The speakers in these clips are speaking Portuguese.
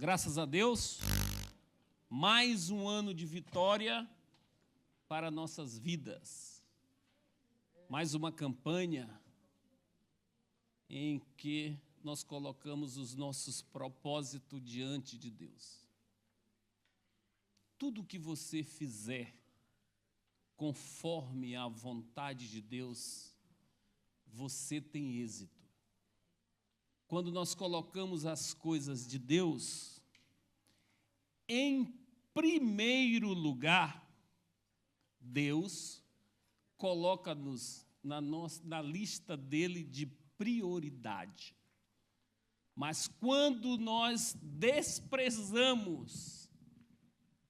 Graças a Deus, mais um ano de vitória para nossas vidas. Mais uma campanha em que nós colocamos os nossos propósitos diante de Deus. Tudo que você fizer conforme a vontade de Deus, você tem êxito. Quando nós colocamos as coisas de Deus em primeiro lugar, Deus coloca-nos na lista dele de prioridade. Mas quando nós desprezamos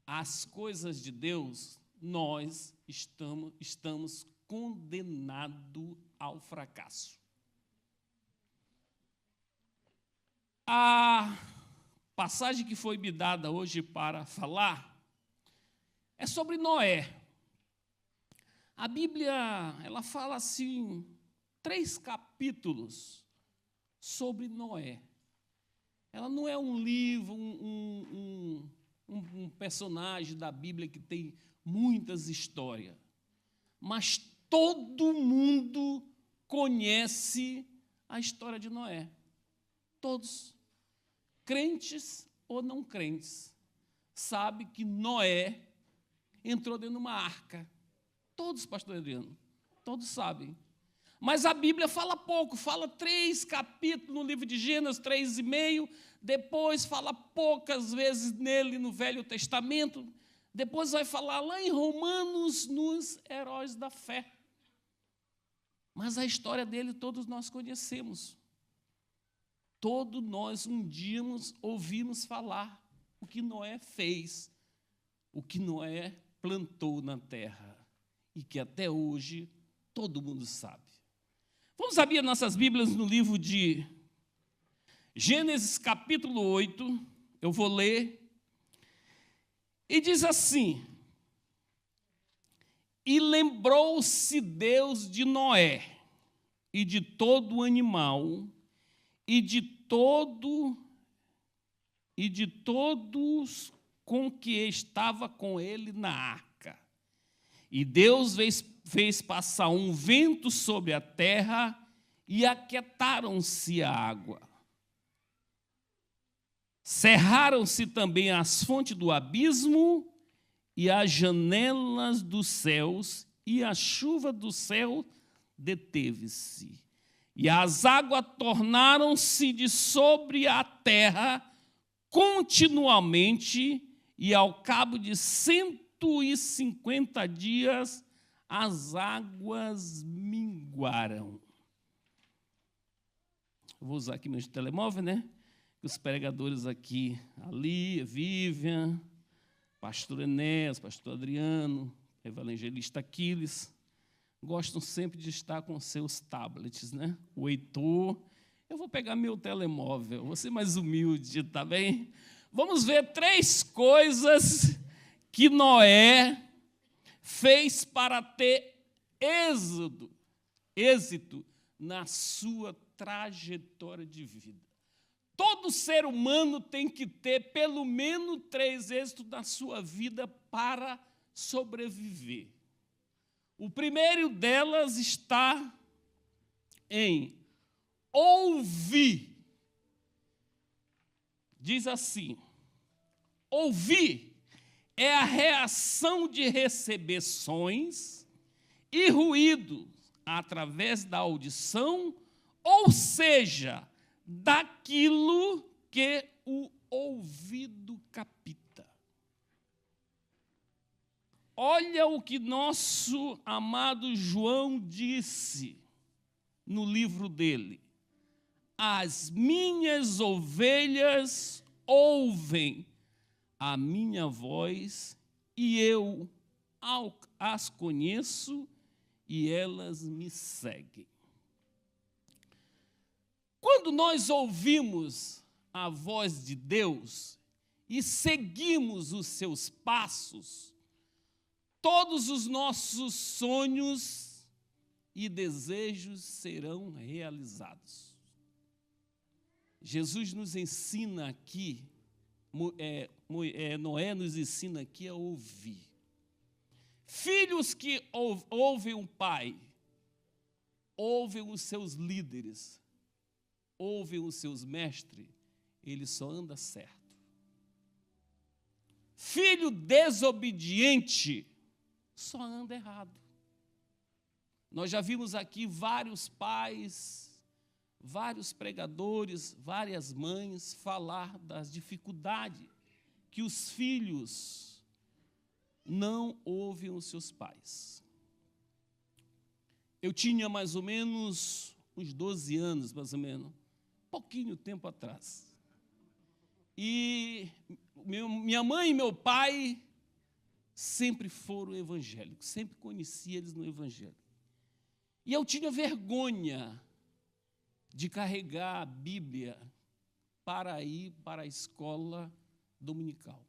as coisas de Deus, nós estamos condenados ao fracasso. A passagem que foi me dada hoje para falar é sobre Noé. A Bíblia, ela fala assim, 3 capítulos sobre Noé. Ela não é um livro, um personagem da Bíblia que tem muitas histórias, mas todo mundo conhece a história de Noé. Todos, crentes ou não crentes, sabem que Noé entrou dentro de uma arca. Todos, pastor Adriano, todos sabem. Mas a Bíblia fala pouco, fala 3 capítulos no livro de Gênesis, 3,5, depois fala poucas vezes nele no Velho Testamento, depois vai falar lá em Romanos, nos heróis da fé. Mas a história dele todos nós conhecemos. Todos nós um dia ouvimos falar o que Noé fez, o que Noé plantou na terra, e que até hoje todo mundo sabe. Vamos abrir nossas Bíblias no livro de Gênesis capítulo 8, eu vou ler, e diz assim: E lembrou-se Deus de Noé, e de todo o animal, e de todos com que estava com ele na arca. E Deus fez passar um vento sobre a terra, e aquietaram-se a água. Cerraram-se também as fontes do abismo, e as janelas dos céus, e a chuva do céu deteve-se. E as águas tornaram-se de sobre a terra continuamente, e ao cabo de 150 dias, as águas minguaram. Eu vou usar aqui meu telemóvel, né? Os pregadores aqui, ali, Vivian, pastor Enéas, pastor Adriano, evangelista Aquiles, gostam sempre de estar com seus tablets, né? O Heitor, eu vou pegar meu telemóvel, vou ser mais humilde, tá bem? Vamos ver 3 coisas que Noé fez para ter êxito na sua trajetória de vida. Todo ser humano tem que ter pelo menos 3 êxitos na sua vida para sobreviver. O primeiro delas está em ouvir. Diz assim: ouvir é a reação de receber sons e ruídos através da audição, ou seja, daquilo que o ouvido capta. Olha o que nosso amado João disse no livro dele: as minhas ovelhas ouvem a minha voz, e eu as conheço, e elas me seguem. Quando nós ouvimos a voz de Deus e seguimos os seus passos, todos os nossos sonhos e desejos serão realizados. Jesus nos ensina aqui Noé nos ensina aqui a ouvir. Filhos que ouvem o pai, ouvem os seus líderes, ouvem os seus mestres, ele só anda certo. Filho desobediente só anda errado. Nós já vimos aqui vários pais, vários pregadores, várias mães falar das dificuldades que os filhos não ouvem os seus pais. Eu tinha mais ou menos uns 12 anos, mais ou menos, pouquinho tempo atrás. E minha mãe e meu pai sempre foram evangélicos, sempre conheci eles no evangelho. E eu tinha vergonha de carregar a Bíblia para ir para a escola dominical.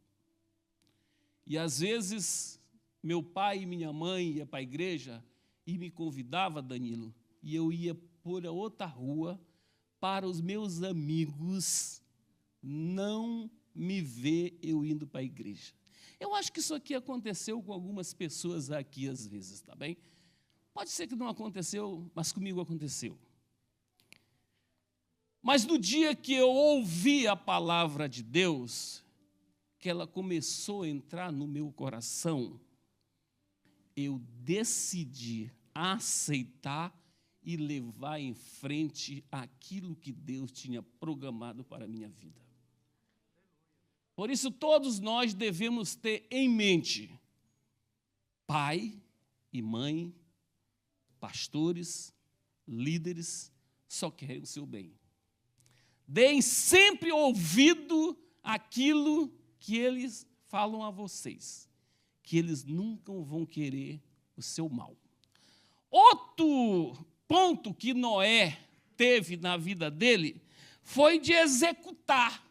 E às vezes meu pai e minha mãe iam para a igreja e me convidava, Danilo, e eu ia por a outra rua para os meus amigos não me ver eu indo para a igreja. Eu acho que isso aqui aconteceu com algumas pessoas aqui às vezes, tá bem? Pode ser que não aconteceu, mas comigo aconteceu. Mas no dia que eu ouvi a palavra de Deus, que ela começou a entrar no meu coração, eu decidi aceitar e levar em frente aquilo que Deus tinha programado para a minha vida. Por isso, todos nós devemos ter em mente, pai e mãe, pastores, líderes, só querem o seu bem. Deem sempre ouvido àquilo que eles falam a vocês, que eles nunca vão querer o seu mal. Outro ponto que Noé teve na vida dele foi de executar.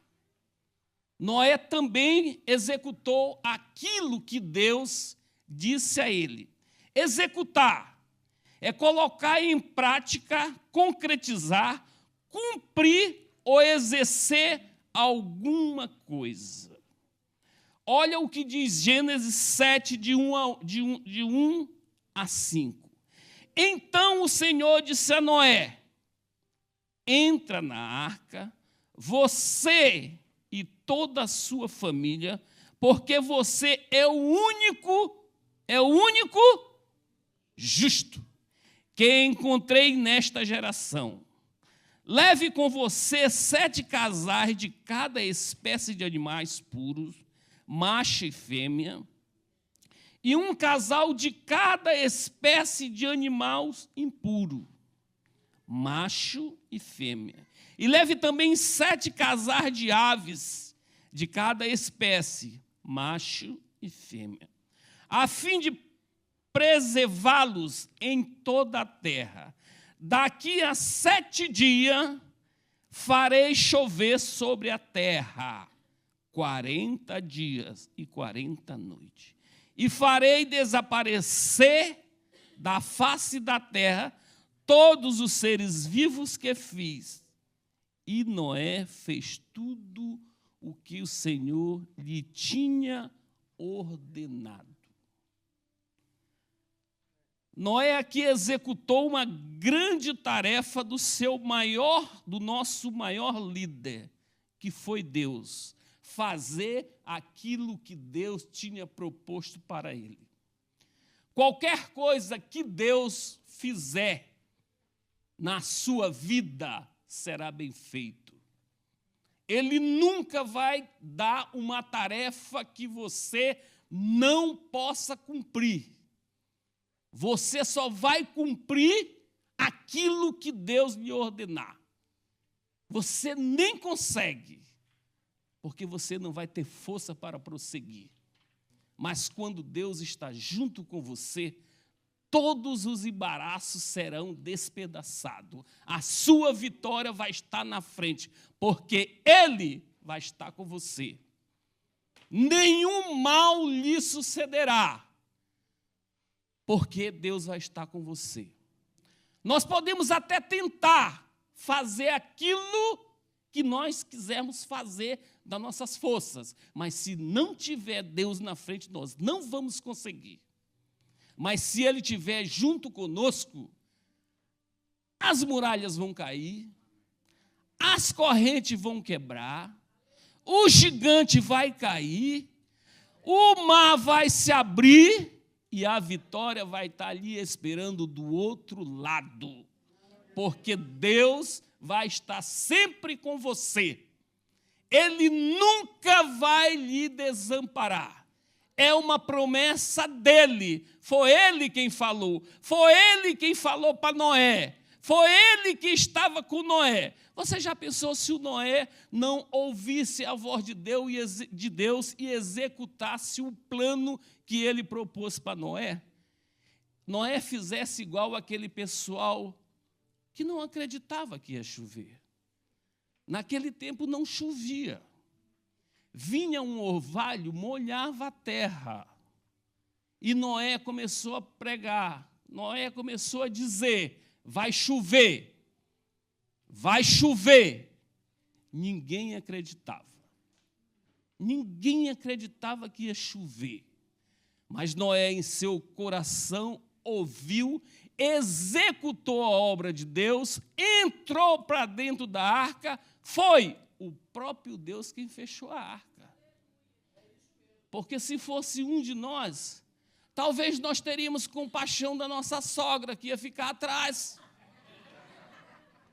Noé também executou aquilo que Deus disse a ele. Executar é colocar em prática, concretizar, cumprir ou exercer alguma coisa. Olha o que diz Gênesis 7, de 1 a 5. Então o Senhor disse a Noé: entra na arca, você e toda a sua família, porque você é o único justo que encontrei nesta geração. Leve com você 7 casais de cada espécie de animais puros, macho e fêmea, e um casal de cada espécie de animal impuro, macho e fêmea. E leve também 7 casais de aves de cada espécie, macho e fêmea, a fim de preservá-los em toda a terra. Daqui a 7 dias farei chover sobre a terra 40 dias e 40 noites. E farei desaparecer da face da terra todos os seres vivos que fiz. E Noé fez tudo o que o Senhor lhe tinha ordenado. Noé aqui executou uma grande tarefa do nosso maior líder, que foi Deus, fazer aquilo que Deus tinha proposto para ele. Qualquer coisa que Deus fizer na sua vida será bem feito. Ele nunca vai dar uma tarefa que você não possa cumprir. Você só vai cumprir aquilo que Deus lhe ordenar. Você nem consegue, porque você não vai ter força para prosseguir. Mas quando Deus está junto com você, todos os embaraços serão despedaçados. A sua vitória vai estar na frente, porque Ele vai estar com você. Nenhum mal lhe sucederá, porque Deus vai estar com você. Nós podemos até tentar fazer aquilo que nós quisermos fazer das nossas forças. Mas se não tiver Deus na frente, nós não vamos conseguir. Mas se Ele estiver junto conosco, as muralhas vão cair, as correntes vão quebrar, o gigante vai cair, o mar vai se abrir e a vitória vai estar ali esperando do outro lado. Porque Deus vai estar sempre com você. Ele nunca vai lhe desamparar. É uma promessa dele. Foi ele quem falou. Foi ele quem falou para Noé. Foi ele que estava com Noé. Você já pensou se o Noé não ouvisse a voz de Deus e executasse o plano que ele propôs para Noé? Noé fizesse igual aquele pessoal que não acreditava que ia chover. Naquele tempo não chovia. Vinha um orvalho, molhava a terra. E Noé começou a pregar. Noé começou a dizer: vai chover. Vai chover. Ninguém acreditava. Ninguém acreditava que ia chover. Mas Noé, em seu coração, ouviu, executou a obra de Deus, entrou para dentro da arca, foi o próprio Deus quem fechou a arca. Porque se fosse um de nós, talvez nós teríamos compaixão da nossa sogra, que ia ficar atrás.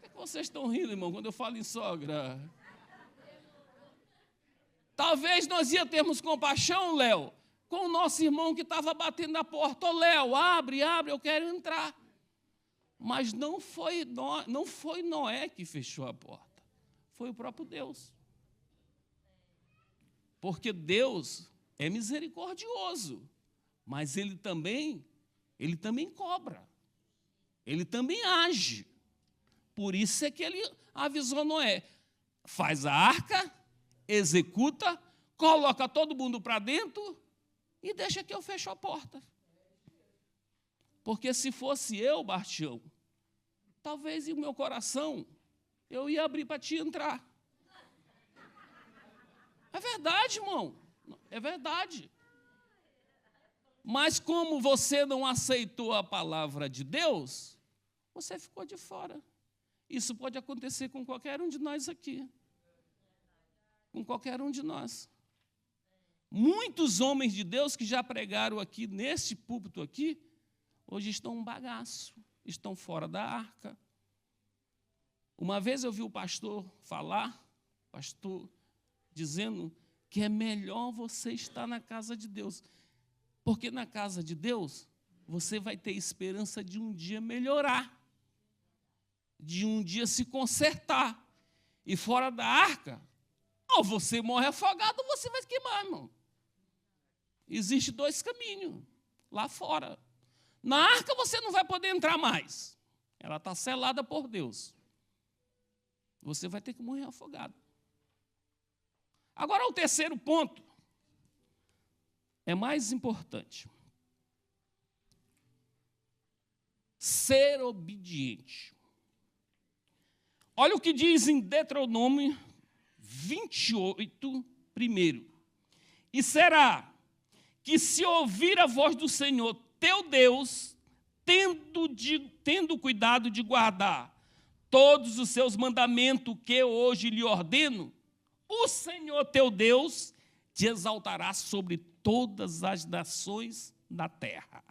Por que vocês estão rindo, irmão, quando eu falo em sogra? Talvez nós ia termos compaixão, Léo, com o nosso irmão que estava batendo na porta. Ô, Léo, abre, eu quero entrar. Mas não foi Noé que fechou a porta. Foi o próprio Deus. Porque Deus é misericordioso, mas Ele também cobra. Ele também age. Por isso é que Ele avisou Noé: faz a arca, executa, coloca todo mundo para dentro e deixa que eu feche a porta. Porque se fosse eu, Bartião, talvez em meu coração eu ia abrir para te entrar. É verdade, irmão. É verdade. Mas como você não aceitou a palavra de Deus, você ficou de fora. Isso pode acontecer com qualquer um de nós aqui. Com qualquer um de nós. Muitos homens de Deus que já pregaram aqui, neste púlpito aqui, hoje estão um bagaço, estão fora da arca. Uma vez eu vi o pastor dizendo que é melhor você estar na casa de Deus, porque na casa de Deus você vai ter esperança de um dia melhorar, de um dia se consertar. E fora da arca, ou você morre afogado ou você vai queimar, irmão. Existem dois caminhos lá fora. Na arca você não vai poder entrar mais. Ela está selada por Deus. Você vai ter que morrer afogado. Agora, o terceiro ponto é mais importante. Ser obediente. Olha o que diz em Deuteronômio 28, primeiro. E será que se ouvir a voz do Senhor, teu Deus, tendo cuidado de guardar todos os seus mandamentos que hoje lhe ordeno, o Senhor teu Deus te exaltará sobre todas as nações da terra.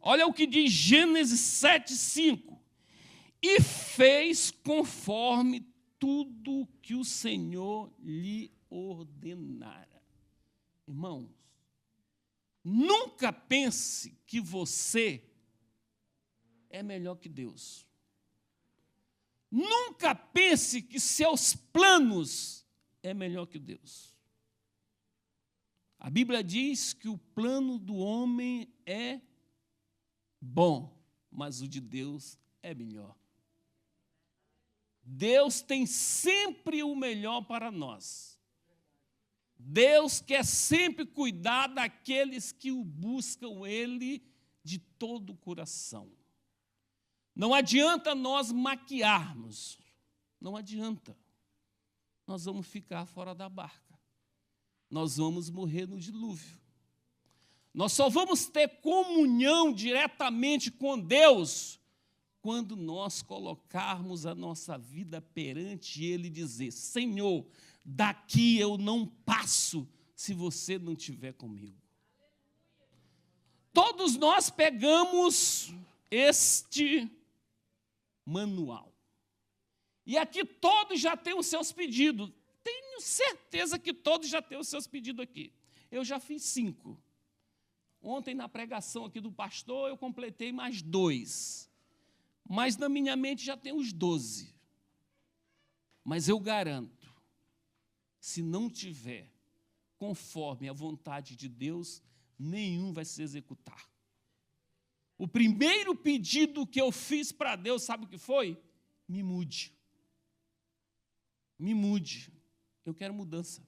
Olha o que diz Gênesis 7:5. E fez conforme tudo que o Senhor lhe ordenara. Irmãos, nunca pense que você é melhor que Deus. Nunca pense que seus planos é melhor que Deus. A Bíblia diz que o plano do homem é bom, mas o de Deus é melhor. Deus tem sempre o melhor para nós. Deus quer sempre cuidar daqueles que o buscam Ele de todo o coração. Não adianta nós maquiarmos, não adianta. nós vamos ficar fora da barca. Nós vamos morrer no dilúvio. Nós só vamos ter comunhão diretamente com Deus quando nós colocarmos a nossa vida perante Ele e dizer: Senhor, daqui eu não passo se você não estiver comigo. Todos nós pegamos este manual. E aqui todos já têm os seus pedidos. Tenho certeza que todos já têm os seus pedidos aqui. Eu já fiz 5. Ontem, na pregação aqui do pastor, eu completei mais 2. Mas na minha mente já tem os 12. Mas eu garanto, se não tiver conforme a vontade de Deus, nenhum vai se executar. O primeiro pedido que eu fiz para Deus, sabe o que foi? Me mude. Me mude. Eu quero mudança.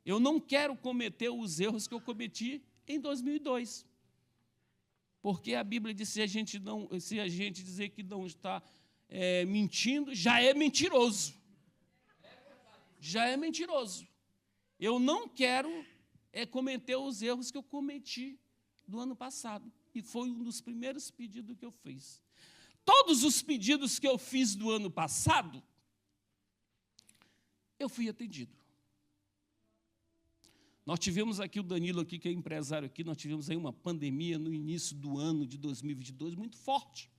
Eu não quero cometer os erros que eu cometi em 2002. Porque a Bíblia diz que se a gente dizer que não está mentindo, já é mentiroso. Já é mentiroso. Eu não quero cometer os erros que eu cometi do ano passado. E foi um dos primeiros pedidos que eu fiz. Todos os pedidos que eu fiz do ano passado, eu fui atendido. Nós tivemos aqui, o Danilo aqui, que é empresário aqui, nós tivemos aí uma pandemia no início do ano de 2022 muito forte.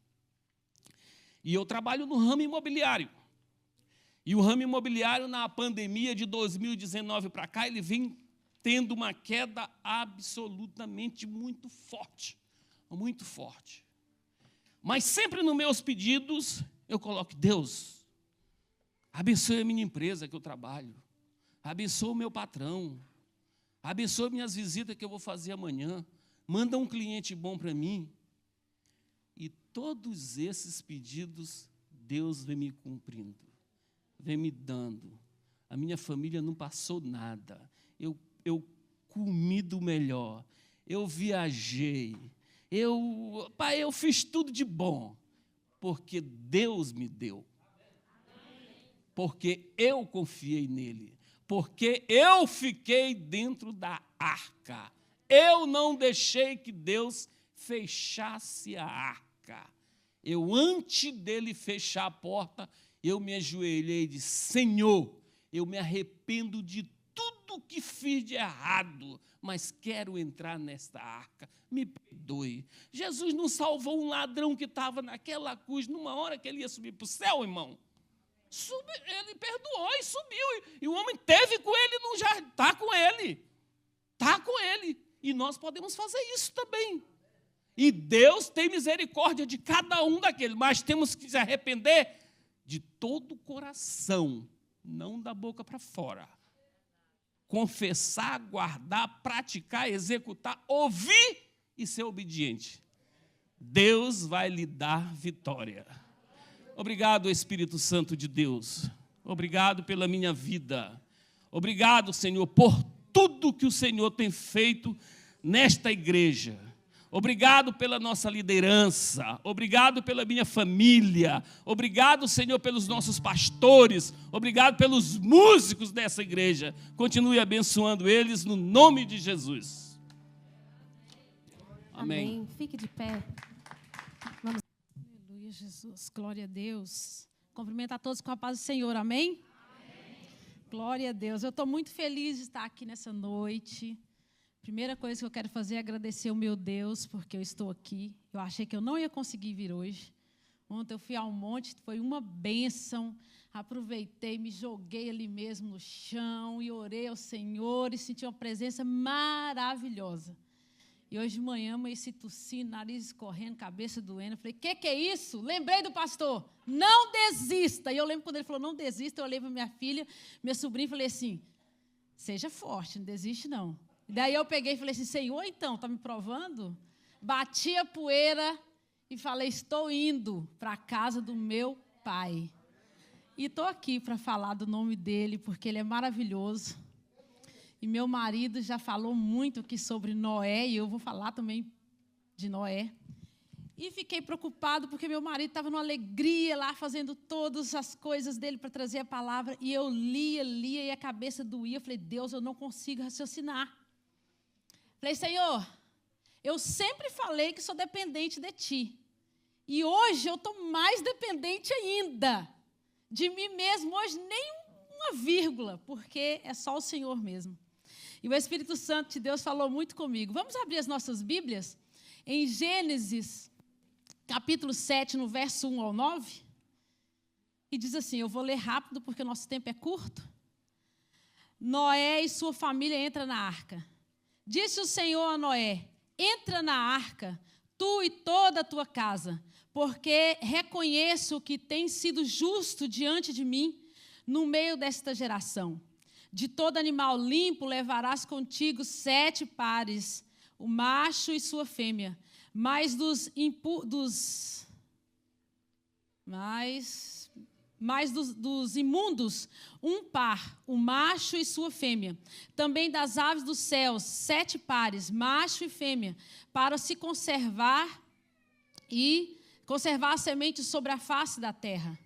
E eu trabalho no ramo imobiliário. E o ramo imobiliário, na pandemia de 2019 para cá, ele vem tendo uma queda absolutamente muito forte. Muito forte. Mas sempre nos meus pedidos, eu coloco: Deus, abençoe a minha empresa que eu trabalho. Abençoe o meu patrão. Abençoe minhas visitas que eu vou fazer amanhã. Manda um cliente bom para mim. E todos esses pedidos, Deus vem me cumprindo. Vem me dando. A minha família não passou nada. Eu comi do melhor. Eu viajei. Eu fiz tudo de bom. Porque Deus me deu. Porque eu confiei nele. Porque eu fiquei dentro da arca. Eu não deixei que Deus fechasse a arca. Eu, antes dele fechar a porta, eu me ajoelhei e disse: Senhor, eu me arrependo de tudo que fiz de errado, mas quero entrar nesta arca. Me perdoe. Jesus não salvou um ladrão que estava naquela cruz, numa hora que ele ia subir para o céu, irmão. Ele perdoou e subiu. E o homem teve com ele, não já está com ele. Está com ele. E nós podemos fazer isso também. E Deus tem misericórdia de cada um daqueles, mas temos que se arrepender de todo o coração, não da boca para fora. Confessar, guardar, praticar, executar, ouvir e ser obediente. Deus vai lhe dar vitória. Obrigado, Espírito Santo de Deus. Obrigado pela minha vida. Obrigado, Senhor, por tudo que o Senhor tem feito nesta igreja. Obrigado pela nossa liderança. Obrigado pela minha família. Obrigado, Senhor, pelos nossos pastores. Obrigado pelos músicos dessa igreja. Continue abençoando eles no nome de Jesus. Amém. Amém. Fique de pé. Vamos. Aleluia, Jesus. Glória a Deus. Cumprimento a todos com a paz do Senhor. Amém? Amém. Glória a Deus. Eu estou muito feliz de estar aqui nessa noite. Primeira coisa que eu quero fazer é agradecer ao meu Deus, porque eu estou aqui. Eu achei que eu não ia conseguir vir hoje. Ontem eu fui ao monte, foi uma bênção. Aproveitei, me joguei ali mesmo no chão e orei ao Senhor e senti uma presença maravilhosa. E hoje de manhã, amanheci tossindo, nariz escorrendo, cabeça doendo. Eu falei: que é isso? Lembrei do pastor, não desista. E eu lembro quando ele falou: não desista, eu olhei para minha filha, minha sobrinha, e falei assim: seja forte, não desiste não. E daí eu peguei e falei assim: Senhor, então, está me provando? Bati a poeira e falei: estou indo para a casa do meu pai. E estou aqui para falar do nome dele, porque ele é maravilhoso. E meu marido já falou muito aqui sobre Noé, e eu vou falar também de Noé. E fiquei preocupado porque meu marido estava numa alegria lá, fazendo todas as coisas dele para trazer a palavra. E eu lia e a cabeça doía. Eu falei, Deus, eu não consigo raciocinar. Falei, Senhor, eu sempre falei que sou dependente de Ti. E hoje eu estou mais dependente ainda de mim mesmo. Hoje nem uma vírgula, porque é só o Senhor mesmo. E o Espírito Santo de Deus falou muito comigo. Vamos abrir as nossas Bíblias? Em Gênesis, capítulo 7, no verso 1 ao 9. E diz assim, eu vou ler rápido porque o nosso tempo é curto. Noé e sua família entram na arca. Disse o Senhor a Noé, entra na arca, tu e toda a tua casa, porque reconheço que tens sido justo diante de mim no meio desta geração. De todo animal limpo levarás contigo 7 pares, o macho e sua fêmea, mas dos imundos, 1 par, o macho e sua fêmea. Também das aves dos céus, 7 pares, macho e fêmea, para se conservar e conservar a semente sobre a face da terra.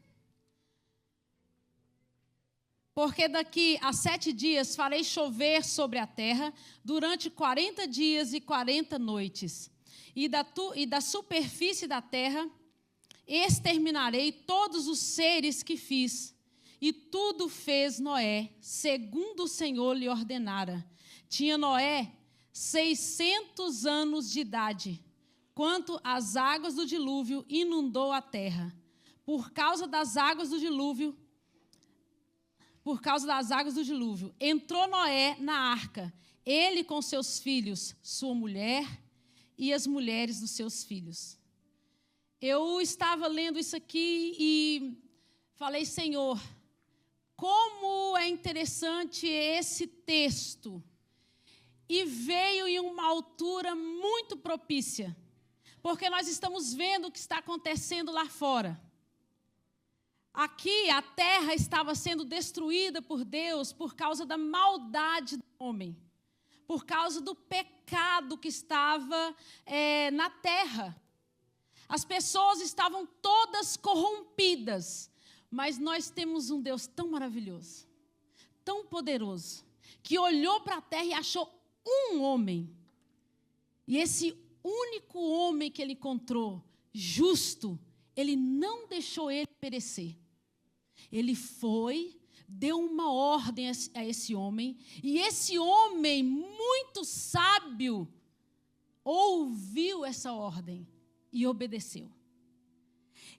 Porque daqui a 7 dias farei chover sobre a terra durante 40 dias e 40 noites. E da superfície da terra exterminarei todos os seres que fiz. E tudo fez Noé, segundo o Senhor lhe ordenara. Tinha Noé 600 anos de idade, quando as águas do dilúvio inundou a terra. Por causa das águas do dilúvio, entrou Noé na arca, ele com seus filhos, sua mulher e as mulheres dos seus filhos. Eu estava lendo isso aqui e falei, Senhor, como é interessante esse texto. E veio em uma altura muito propícia, porque nós estamos vendo o que está acontecendo lá fora. Aqui a terra estava sendo destruída por Deus por causa da maldade do homem, por causa do pecado que estava na terra. As pessoas estavam todas corrompidas, mas nós temos um Deus tão maravilhoso, tão poderoso, que olhou para a terra e achou um homem. E esse único homem que ele encontrou, justo, ele não deixou ele perecer. Ele foi, deu uma ordem a esse homem, e esse homem, muito sábio, ouviu essa ordem e obedeceu.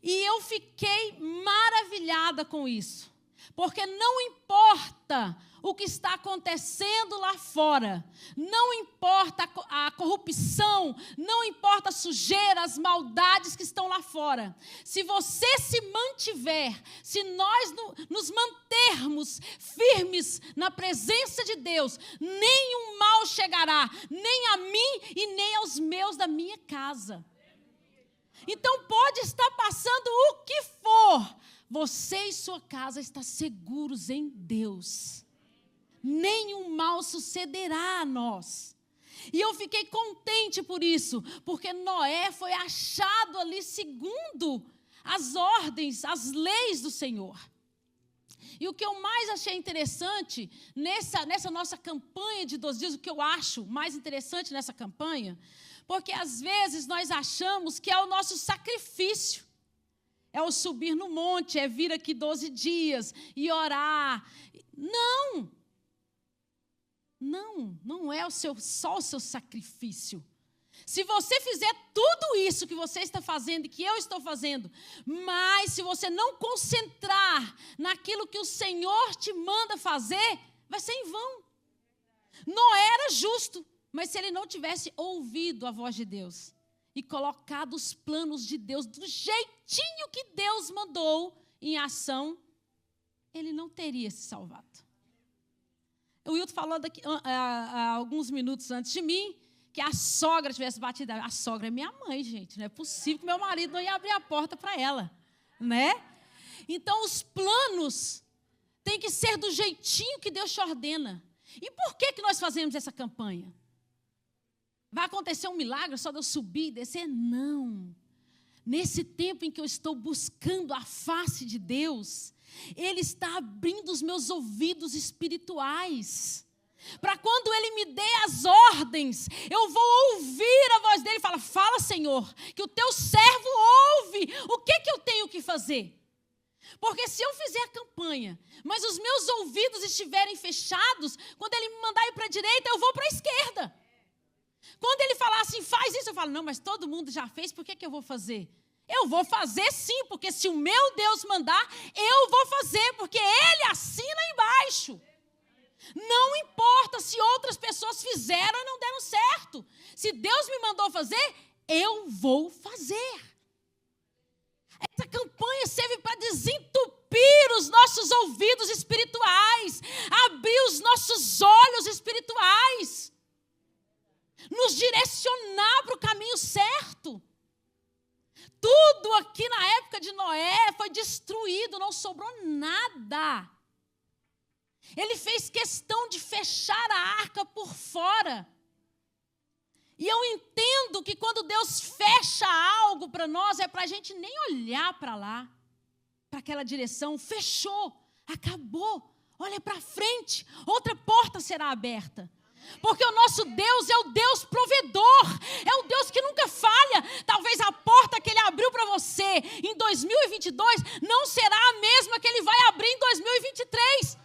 E eu fiquei maravilhada com isso, porque não importa o que está acontecendo lá fora, não importa a corrupção, não importa a sujeira, as maldades que estão lá fora. Se você se mantiver, se nós nos mantermos firmes na presença de Deus, nenhum mal chegará, nem a mim e nem aos meus da minha casa. Então pode estar passando o que for, você e sua casa estão seguros em Deus. Nenhum mal sucederá a nós. E eu fiquei contente por isso, porque Noé foi achado ali segundo as ordens, as leis do Senhor. E o que eu mais achei interessante nessa nossa campanha de 12 dias, o que eu acho mais interessante nessa campanha, porque às vezes nós achamos que é o nosso sacrifício. É o subir no monte, é vir aqui 12 dias e orar. Não é só o seu sacrifício. Se você fizer tudo isso que você está fazendo e que eu estou fazendo, mas se você não concentrar naquilo que o Senhor te manda fazer, vai ser em vão. Noé era justo, mas se ele não tivesse ouvido a voz de Deus e colocado os planos de Deus do jeitinho que Deus mandou em ação, ele não teria se salvado. O Wilton falou há alguns minutos antes de mim que a sogra tivesse batido. A sogra é minha mãe, gente. Não é possível que meu marido não ia abrir a porta para ela, né? Então, os planos têm que ser do jeitinho que Deus te ordena. E por que nós fazemos essa campanha? Vai acontecer um milagre só de eu subir e descer? Não. nesse tempo em que eu estou buscando a face de Deus, Ele está abrindo os meus ouvidos espirituais. Para quando Ele me dê as ordens, eu vou ouvir a voz dEle e falar: fala, Senhor, que o teu servo ouve. O que eu tenho que fazer? Porque se eu fizer a campanha, mas os meus ouvidos estiverem fechados, quando Ele me mandar ir para a direita, eu vou para a esquerda. Quando Ele falar assim, faz isso, eu falo: não, mas todo mundo já fez, por que eu vou fazer? Eu vou fazer sim, porque se o meu Deus mandar, eu vou fazer, porque Ele assina embaixo. Não importa se outras pessoas fizeram ou não deram certo. Se Deus me mandou fazer, eu vou fazer. Essa campanha serve para desentupir os nossos ouvidos espirituais, abrir os nossos olhos espirituais, nos direcionar para o caminho certo. Tudo aqui na época de Noé foi destruído, não sobrou nada. Ele fez questão de fechar a arca por fora. E eu entendo que quando Deus fecha algo para nós, é para a gente nem olhar para lá, para aquela direção. Fechou, acabou, olha para frente, outra porta será aberta. Porque o nosso Deus é o Deus provedor, é o Deus que nunca falha. Talvez a porta que Ele abriu para você em 2022 não será a mesma que Ele vai abrir em 2023.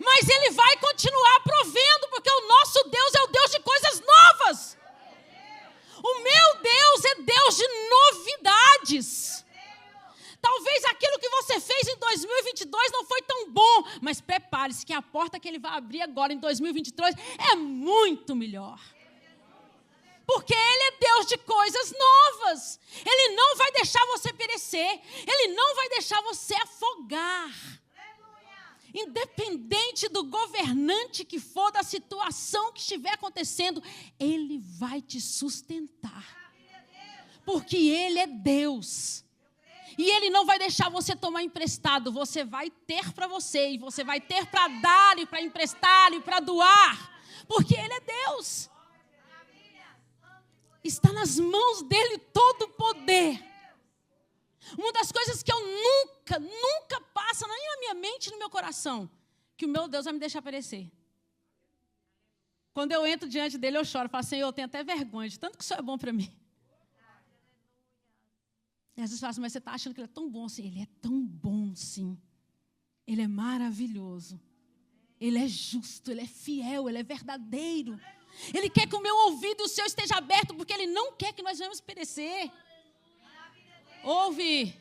Mas Ele vai continuar provendo, porque o nosso Deus é o Deus de coisas novas. O meu Deus é Deus de novidades. Talvez aquilo que você fez em 2022 não foi tão bom, mas prepare-se que a porta que Ele vai abrir agora em 2023 é muito melhor. Porque Ele é Deus de coisas novas. Ele não vai deixar você perecer. Ele não vai deixar você afogar. Independente do governante que for, da situação que estiver acontecendo, Ele vai te sustentar. Porque Ele é Deus. E Ele não vai deixar você tomar emprestado. Você vai ter para você. E você vai ter para dar, e para emprestar, e para doar. Porque Ele é Deus. Está nas mãos dEle todo o poder. Uma das coisas que eu nunca passa nem na minha mente e no meu coração, que o meu Deus vai me deixar perecer. Quando eu entro diante dEle, eu choro. Eu falo: Senhor, eu tenho até vergonha de tanto que o Senhor é bom para mim. E às vezes eu falo: mas você está achando que Ele é tão bom assim? Ele é tão bom, sim. Ele é maravilhoso. Ele é justo, Ele é fiel, Ele é verdadeiro. Ele quer que o meu ouvido e o seu esteja aberto, porque Ele não quer que nós venhamos perecer. Houve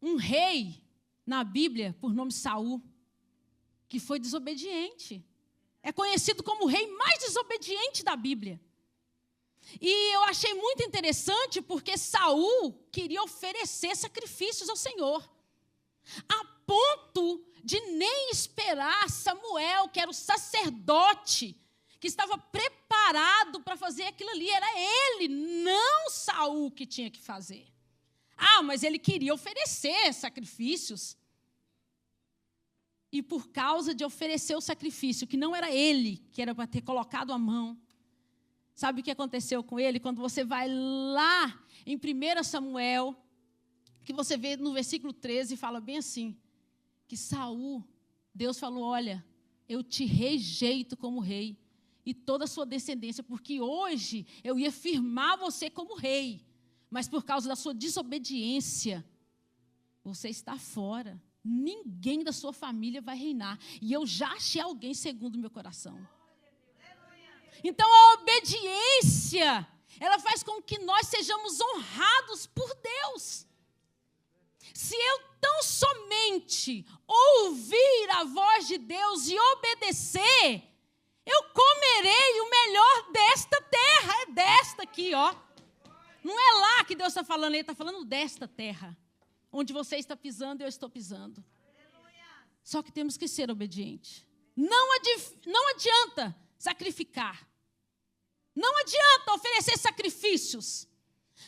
um rei na Bíblia, por nome Saul, que foi desobediente. É conhecido como o rei mais desobediente da Bíblia. E eu achei muito interessante porque Saul queria oferecer sacrifícios ao Senhor, a ponto de nem esperar Samuel, que era o sacerdote, que estava preparado para fazer aquilo ali. Era ele, não Saul, que tinha que fazer. Mas ele queria oferecer sacrifícios. E por causa de oferecer o sacrifício, que não era ele, que era para ter colocado a mão, sabe o que aconteceu com ele? Quando você vai lá em 1 Samuel, que você vê no versículo 13, fala bem assim, que Saul, Deus falou: olha, eu te rejeito como rei, e toda a sua descendência, porque hoje eu ia firmar você como rei, mas por causa da sua desobediência, você está fora. Ninguém da sua família vai reinar. E eu já achei alguém segundo o meu coração. Então a obediência, ela faz com que nós sejamos honrados por Deus. Se eu tão somente ouvir a voz de Deus e obedecer, eu comerei o melhor desta terra. É desta aqui, ó. Não é lá que Deus está falando, Ele está falando desta terra, onde você está pisando e eu estou pisando. Só que temos que ser obedientes. Não adianta sacrificar. Não adianta oferecer sacrifícios.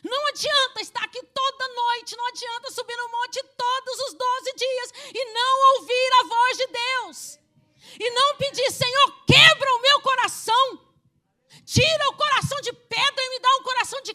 Não adianta estar aqui toda noite. Não adianta subir no monte todos os 12 dias e não ouvir a voz de Deus. E não pedir: Senhor, quebra o meu coração. Tira o coração de pedra e me dá um coração de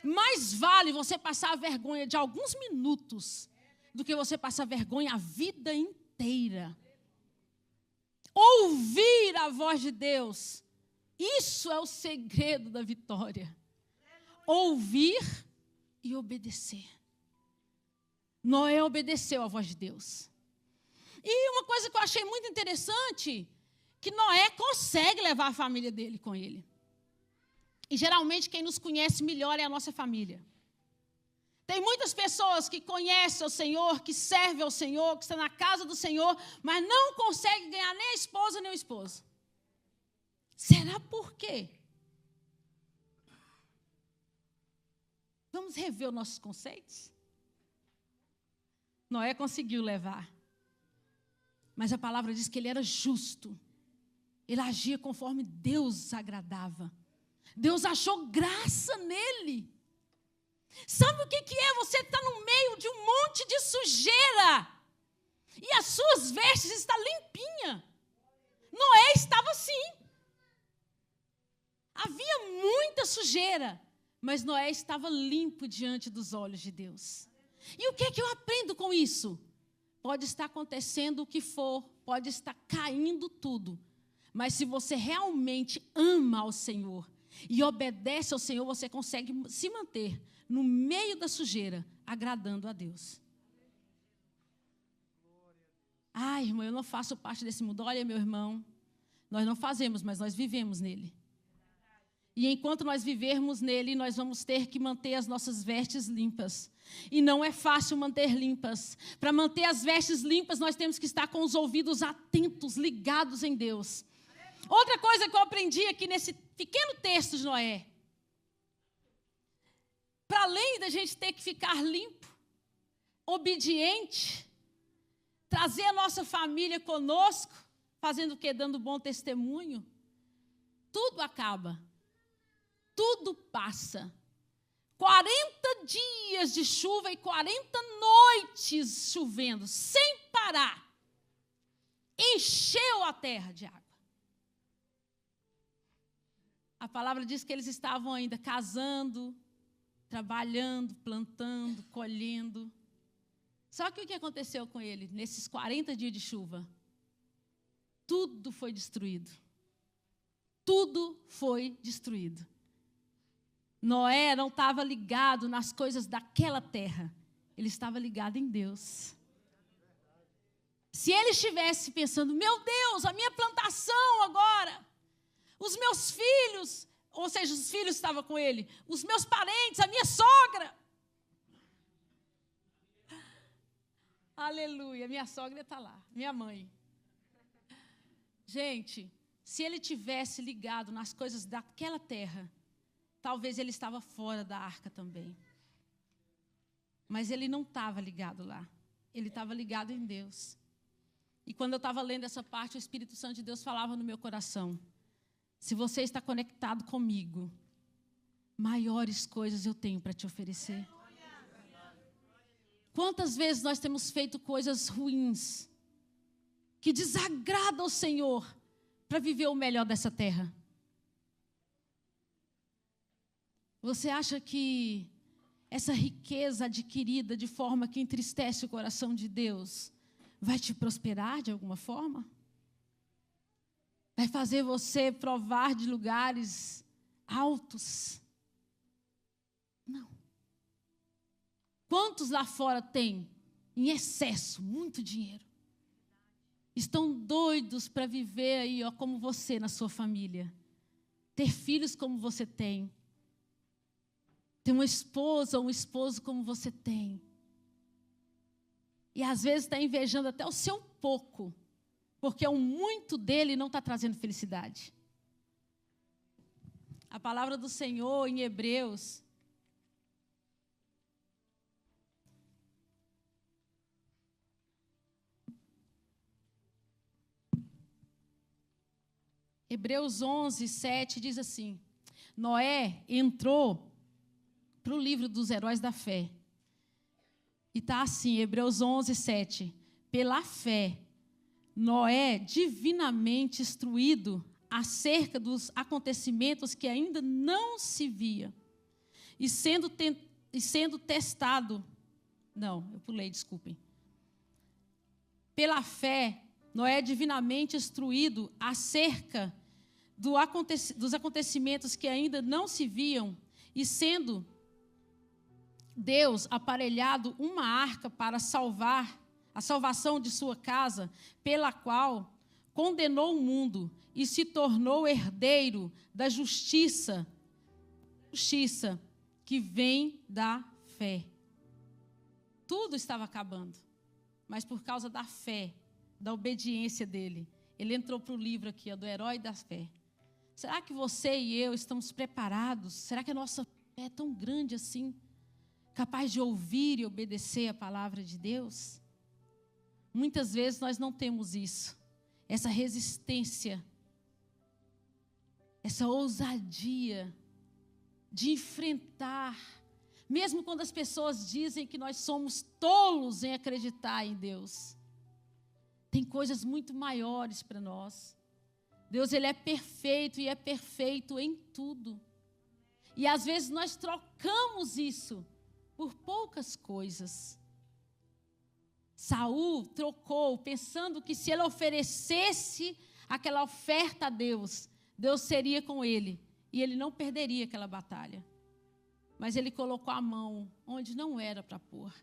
Mais vale você passar a vergonha de alguns minutos do que você passar vergonha a vida inteira. Ouvir a voz de Deus, isso é o segredo da vitória. Ouvir e obedecer. Noé obedeceu à voz de Deus. E uma coisa que eu achei muito interessante, que Noé consegue levar a família dele com ele. E geralmente quem nos conhece melhor é a nossa família. Tem muitas pessoas que conhecem o Senhor, que servem ao Senhor, que estão na casa do Senhor, mas não conseguem ganhar nem a esposa nem o esposo. Será por quê? Vamos rever os nossos conceitos? Noé conseguiu levar. Mas a palavra diz que ele era justo. Ele agia conforme Deus agradava. Deus achou graça nele. Sabe o que é? Você está no meio de um monte de sujeira. E as suas vestes estão limpinhas. Noé estava assim. Havia muita sujeira. Mas Noé estava limpo diante dos olhos de Deus. E o que eu aprendo com isso? Pode estar acontecendo o que for. Pode estar caindo tudo. Mas se você realmente ama ao Senhor e obedece ao Senhor, você consegue se manter no meio da sujeira, agradando a Deus. Irmão, eu não faço parte desse mundo. Olha, meu irmão, nós não fazemos, mas nós vivemos nele. E enquanto nós vivermos nele, nós vamos ter que manter as nossas vestes limpas. E não é fácil manter limpas. Para manter as vestes limpas, nós temos que estar com os ouvidos atentos, ligados em Deus. Outra coisa que eu aprendi aqui nesse pequeno texto de Noé. Para além da gente ter que ficar limpo, obediente, trazer a nossa família conosco, fazendo o quê? Dando bom testemunho. Tudo acaba. Tudo passa. 40 dias de chuva e 40 noites chovendo, sem parar. Encheu a terra de água. A palavra diz que eles estavam ainda casando, trabalhando, plantando, colhendo. Só que o que aconteceu com ele nesses 40 dias de chuva? Tudo foi destruído. Tudo foi destruído. Noé não estava ligado nas coisas daquela terra. Ele estava ligado em Deus. Se ele estivesse pensando, meu Deus, a minha plantação agora, os meus filhos, ou seja, os filhos estavam com ele, os meus parentes, a minha sogra. Aleluia, minha sogra está lá, minha mãe. Gente, se ele tivesse ligado nas coisas daquela terra, talvez ele estava fora da arca também. Mas ele não estava ligado lá. Ele estava ligado em Deus. E quando eu estava lendo essa parte, o Espírito Santo de Deus falava no meu coração. Se você está conectado comigo, maiores coisas eu tenho para te oferecer. Quantas vezes nós temos feito coisas ruins, que desagradam ao Senhor, para viver o melhor dessa terra? Você acha que essa riqueza adquirida de forma que entristece o coração de Deus vai te prosperar de alguma forma? Vai fazer você provar de lugares altos? Não. Quantos lá fora têm, em excesso, muito dinheiro? Estão doidos para viver aí, como você na sua família. Ter filhos como você tem. Ter uma esposa ou um esposo como você tem. E às vezes está invejando até o seu pouco, porque o muito dele não está trazendo felicidade. A palavra do Senhor em Hebreus, Hebreus 11, 7 diz assim: Noé entrou para o livro dos heróis da fé. E está assim, Hebreus 11, 7. Pela fé, Noé, divinamente instruído acerca dos acontecimentos que ainda não se via, e sendo testado. Não, eu pulei, desculpem. Pela fé, Noé é divinamente instruído acerca dos acontecimentos que ainda não se viam, e sendo Deus aparelhado uma arca para a salvação de sua casa, pela qual condenou o mundo e se tornou herdeiro da justiça que vem da fé. Tudo estava acabando, mas por causa da fé, da obediência dele, ele entrou para o livro aqui, do herói da fé. Será que você e eu estamos preparados? Será que a nossa fé é tão grande assim? Capaz de ouvir e obedecer a palavra de Deus? Muitas vezes nós não temos isso. Essa resistência, essa ousadia de enfrentar, mesmo quando as pessoas dizem que nós somos tolos em acreditar em Deus. Tem coisas muito maiores para nós. Deus, ele é perfeito e é perfeito em tudo. E às vezes nós trocamos isso por poucas coisas. Saul trocou, pensando que se ele oferecesse aquela oferta a Deus, Deus seria com ele e ele não perderia aquela batalha. Mas ele colocou a mão onde não era para pôr.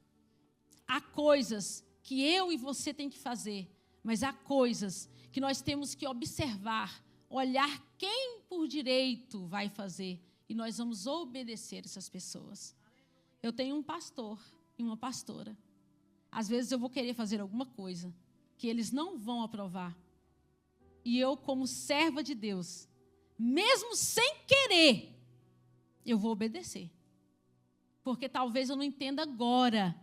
Há coisas que eu e você tem que fazer, mas há coisas que nós temos que observar, olhar quem por direito vai fazer, e nós vamos obedecer essas pessoas. Eu tenho um pastor e uma pastora. Às vezes eu vou querer fazer alguma coisa que eles não vão aprovar. E eu, como serva de Deus, mesmo sem querer, eu vou obedecer. Porque talvez eu não entenda agora,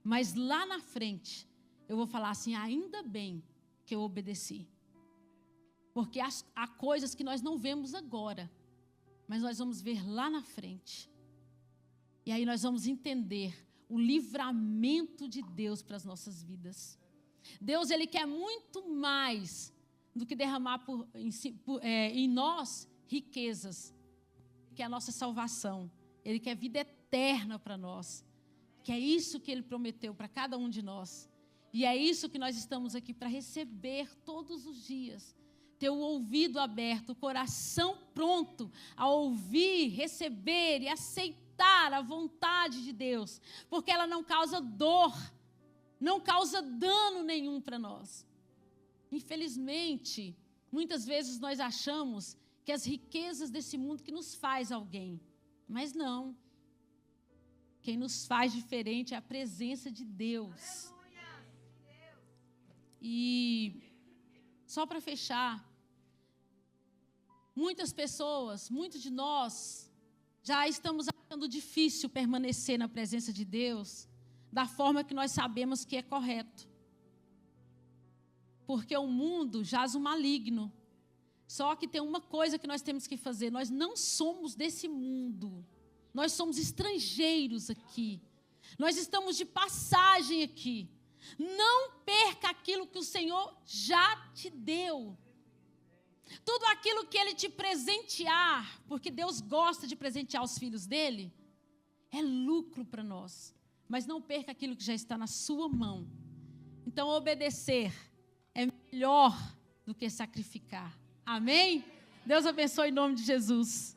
mas lá na frente, eu vou falar assim, ainda bem que eu obedeci. Porque há coisas que nós não vemos agora, mas nós vamos ver lá na frente. E aí nós vamos entender o livramento de Deus para as nossas vidas. Deus, ele quer muito mais do que derramar em nós riquezas, que é a nossa salvação. Ele quer vida eterna para nós, que é isso que ele prometeu para cada um de nós. E é isso que nós estamos aqui para receber todos os dias. Ter o ouvido aberto, o coração pronto a ouvir, receber e aceitar a vontade de Deus, porque ela não causa dor, não causa dano nenhum para nós. Infelizmente, muitas vezes nós achamos que as riquezas desse mundo que nos faz alguém, mas não. Quem nos faz diferente é a presença de Deus. E só para fechar, muitas pessoas, muitos de nós, já estamos achando difícil permanecer na presença de Deus da forma que nós sabemos que é correto. Porque o mundo jaz o maligno. Só que tem uma coisa que nós temos que fazer, nós não somos desse mundo. Nós somos estrangeiros aqui. Nós estamos de passagem aqui. Não perca aquilo que o Senhor já te deu. Tudo aquilo que Ele te presentear, porque Deus gosta de presentear os filhos dEle, é lucro para nós. Mas não perca aquilo que já está na sua mão. Então, obedecer é melhor do que sacrificar. Amém? Deus abençoe em nome de Jesus.